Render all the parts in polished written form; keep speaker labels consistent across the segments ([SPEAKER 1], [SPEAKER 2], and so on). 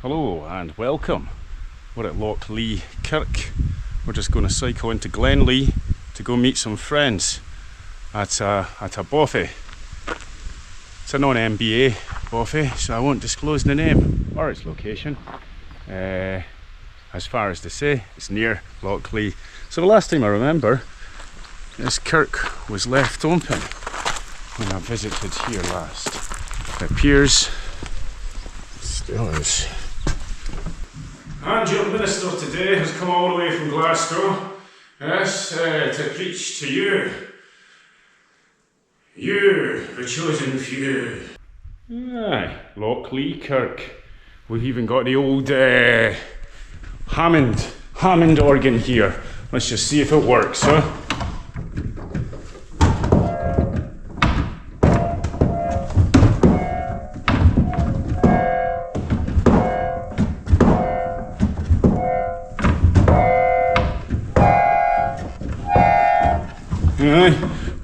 [SPEAKER 1] Hello and welcome. We're at Loch Kirk. We're just going to cycle into Glenlee to go meet some friends at a bothy. It's a non-MBA bothy, so I won't disclose the name or its location. As far as to say, it's near Loch. So the last time I remember, this kirk was left open when I visited here last. It appears it still is. And your minister today has come all the way from Glasgow, yes, to preach to you. You, the chosen few. Aye, Loch Kirk. We've even got the old Hammond organ here. Let's just see if it works, huh?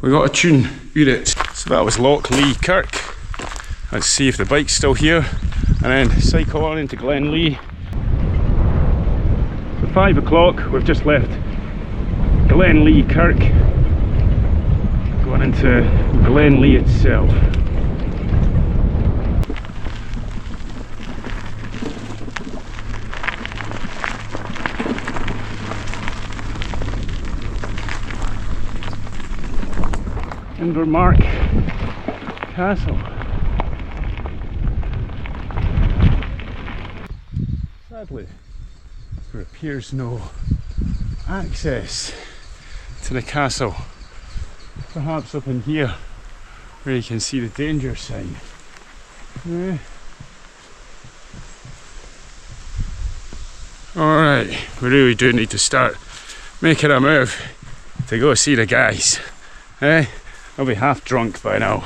[SPEAKER 1] We got a tune, beat it. So that was Loch Kirk. Let's see if the bike's still here and then cycle on into Glenlee. At 5 o'clock, we've just left Glenlee Kirk, going into Glenlee itself. Invermark Castle. Sadly, there appears no access to the castle. Perhaps up in here where you can see the danger sign. Alright, we really do need to start making a move to go see the guys. I'll be half drunk by now.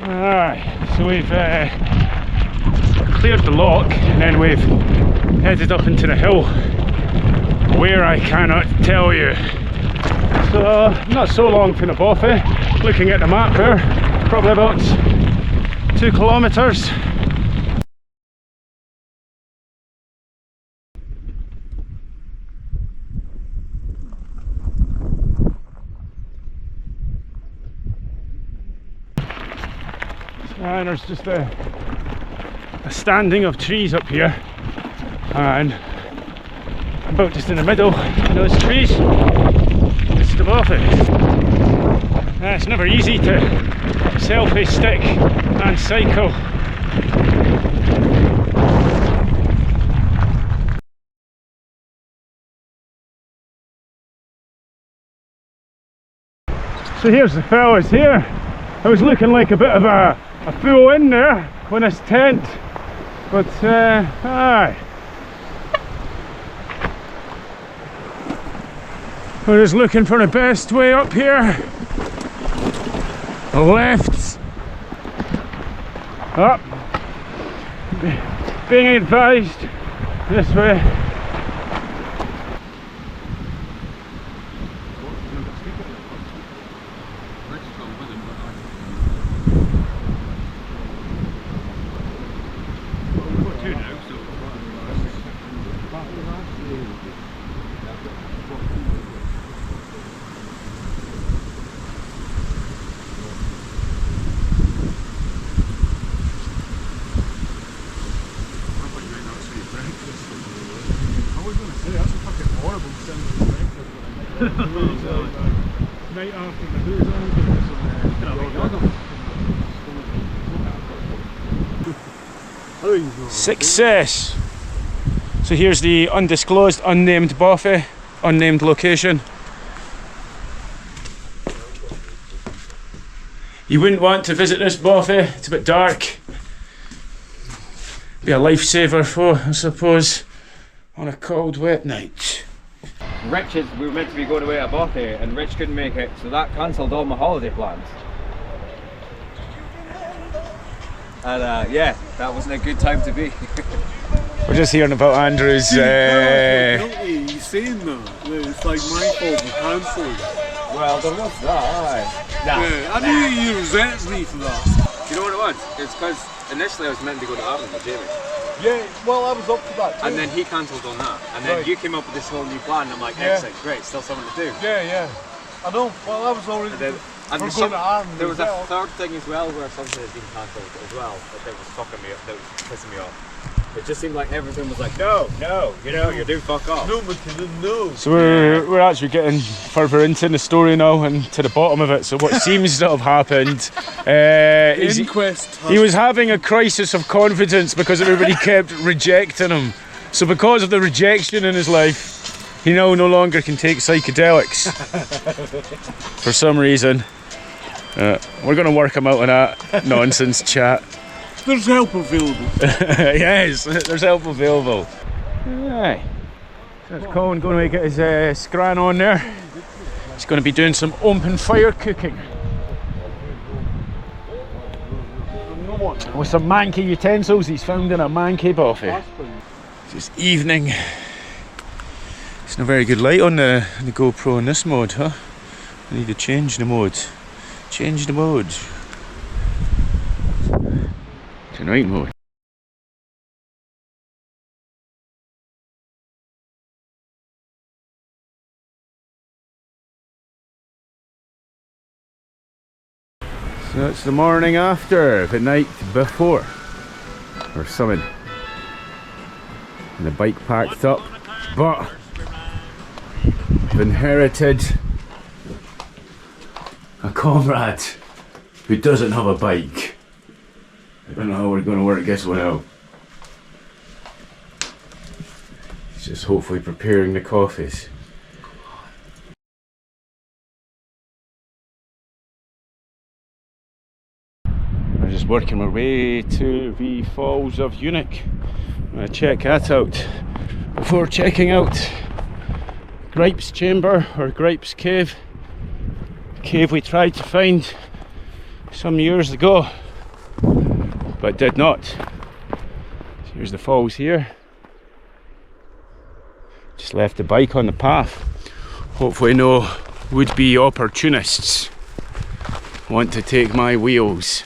[SPEAKER 1] Alright, so we've cleared the loch and then we've headed up into the hill. Where I cannot tell you. So not so long from the bothy. Looking at the map there, probably about 2 kilometres. And there's just a standing of trees up here, and about just in the middle of those trees, it's the bothy. It's never easy to selfie stick and cycle. So here's the fellas here. I was looking like a bit of a fool in there when this tent, but aye. We're just looking for the best way up here. Left, up, being advised this way. Night after the booze on. Success! So here's the undisclosed, unnamed bothy, unnamed location. You wouldn't want to visit this bothy, it's a bit dark. Be a lifesaver for, I suppose, on a cold, wet night.
[SPEAKER 2] We were meant to be going away at Bothy and Rich couldn't make it, so that cancelled all my holiday plans. And yeah, that wasn't a good time to be.
[SPEAKER 1] We're just hearing about Andrew's.
[SPEAKER 3] Guilty. He's saying that it's like my fault for cancelling.
[SPEAKER 2] Well, there was that, aye. Nah.
[SPEAKER 3] Yeah, I knew you resented me for that.
[SPEAKER 2] Do you know what it was? It's because initially I was meant to go to Ireland with Jamie.
[SPEAKER 3] Yeah, well, I was up for that too.
[SPEAKER 2] And then he cancelled on that. And then you came up with this whole new plan, and I'm like, excellent, great, still something to do.
[SPEAKER 3] Yeah, yeah. I know, well, I was already
[SPEAKER 2] And
[SPEAKER 3] going to Ireland.
[SPEAKER 2] there was a third thing as well where something had been cancelled as well that was fucking me up, that was pissing me off. It just seemed like everything was like, no, you know, you do fuck off.
[SPEAKER 3] No, McKinnon, no.
[SPEAKER 1] So we're actually getting further into the story now and to the bottom of it. So what seems to have happened is he was having a crisis of confidence because everybody kept rejecting him. So because of the rejection in his life, he now no longer can take psychedelics for some reason. We're going to work him out on that nonsense chat.
[SPEAKER 3] There's help available.
[SPEAKER 1] Yes, there's help available. Right. So that's Colin going to get his scran on there. He's going to be doing some open fire cooking. With some manky utensils he's found in a manky Bothy. It's evening. It's not very good light on the GoPro in this mode, huh? I need to change the mode. Change the mode. To night mode. So it's the morning after, the night before, or something. And the bike packed up, but I've inherited a comrade who doesn't have a bike. I don't know how we're going to work this one out. He's just hopefully preparing the coffees. We're just working our way to the Falls of Unic. I'm going to check that out before checking out Gripes Chamber or Gripes Cave. A cave we tried to find some years ago, but did not. So here's the falls here. Just left the bike on the path. Hopefully no would-be opportunists want to take my wheels.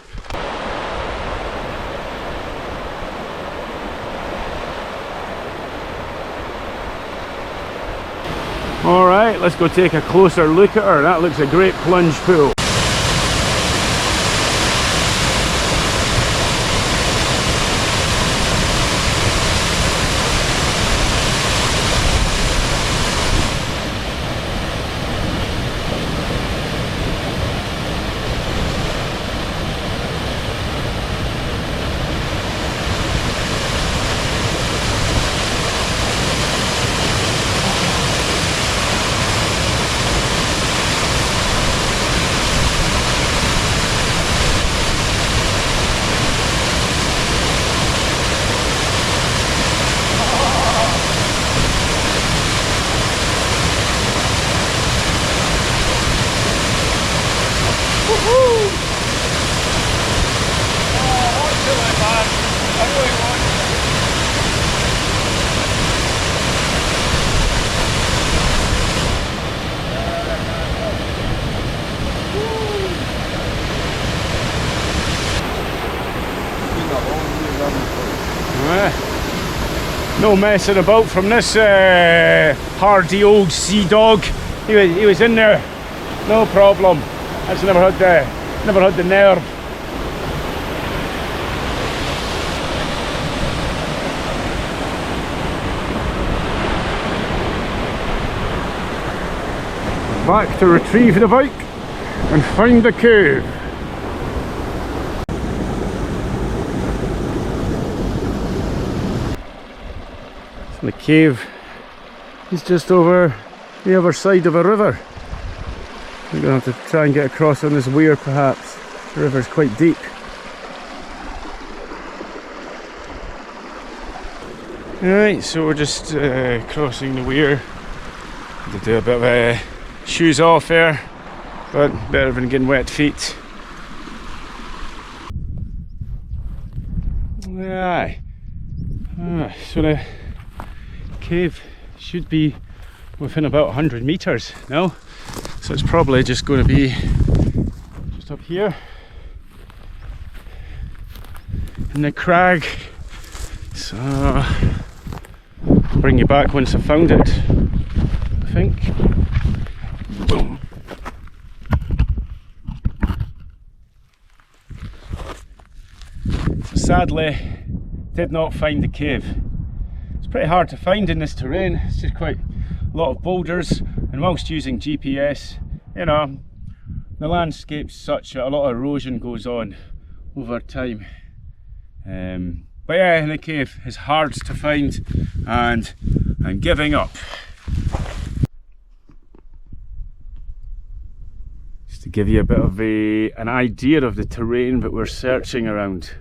[SPEAKER 1] Alright, let's go take a closer look at her. That looks a great plunge pool. No messing about from this hardy old sea dog. He was in there, no problem. That's never had the nerve. Back to retrieve the bike and find the cave. The cave is just over the other side of a river. We're going to have to try and get across on this weir perhaps. The river's quite deep. Alright, so we're just crossing the weir. To do a bit of shoes off there, but better than getting wet feet. Aye. So the cave should be within about 100 meters now. So it's probably just going to be just up here in the crag. So I'll bring you back once I've found it, I think. Boom. So sadly, did not find the cave. It's pretty hard to find in this terrain. It's just quite a lot of boulders, and whilst using GPS, you know, the landscape's such that a lot of erosion goes on over time. But yeah, the cave is hard to find, and I'm giving up. Just to give you a bit of an idea of the terrain that we're searching around.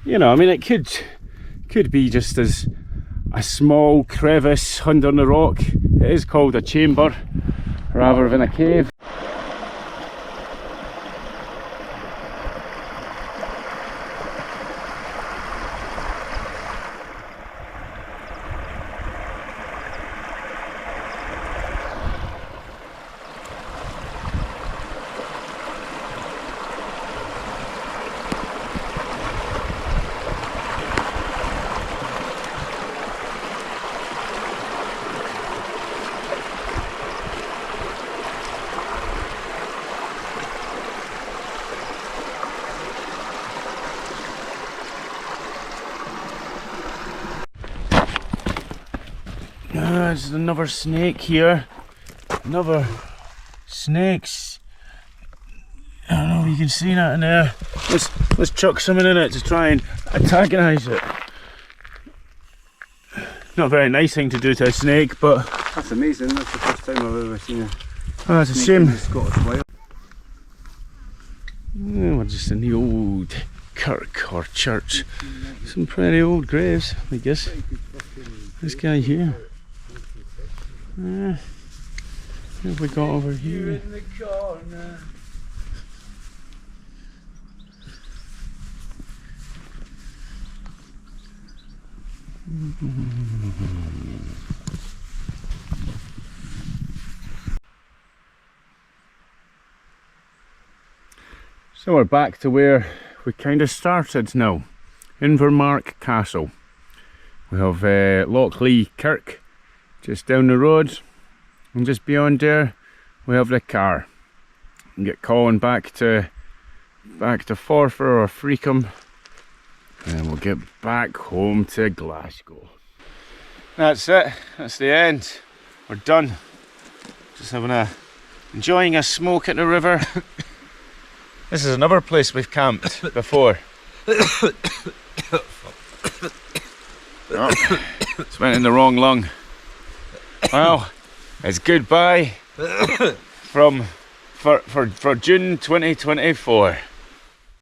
[SPEAKER 1] You know, I mean, it could be just as a small crevice under the rock. It is called a chamber rather than a cave. There's another snake here. Another snakes. I don't know if you can see that in there. Let's chuck something in it to try and antagonise it. Not a very nice thing to do to a snake, but
[SPEAKER 3] That's amazing. That's the first time I've ever seen a
[SPEAKER 1] oh, it's a
[SPEAKER 3] snake
[SPEAKER 1] shame.
[SPEAKER 3] in the Scottish Wild.
[SPEAKER 1] Oh, we're just in the old kirk or church. Some pretty old graves, I guess. This guy here. What have we got over here?
[SPEAKER 3] In the corner.
[SPEAKER 1] So we're back to where we kind of started now, Invermark Castle. We have Loch Kirk just down the road, and just beyond there we have the car. And get Colin back to Forfar or Freecombe, and we'll get back home to Glasgow. That's it, that's the end. We're done. Just enjoying a smoke at the river. This is another place we've camped before. Oh, it's went in the wrong lung. Well, it's goodbye for June 2024.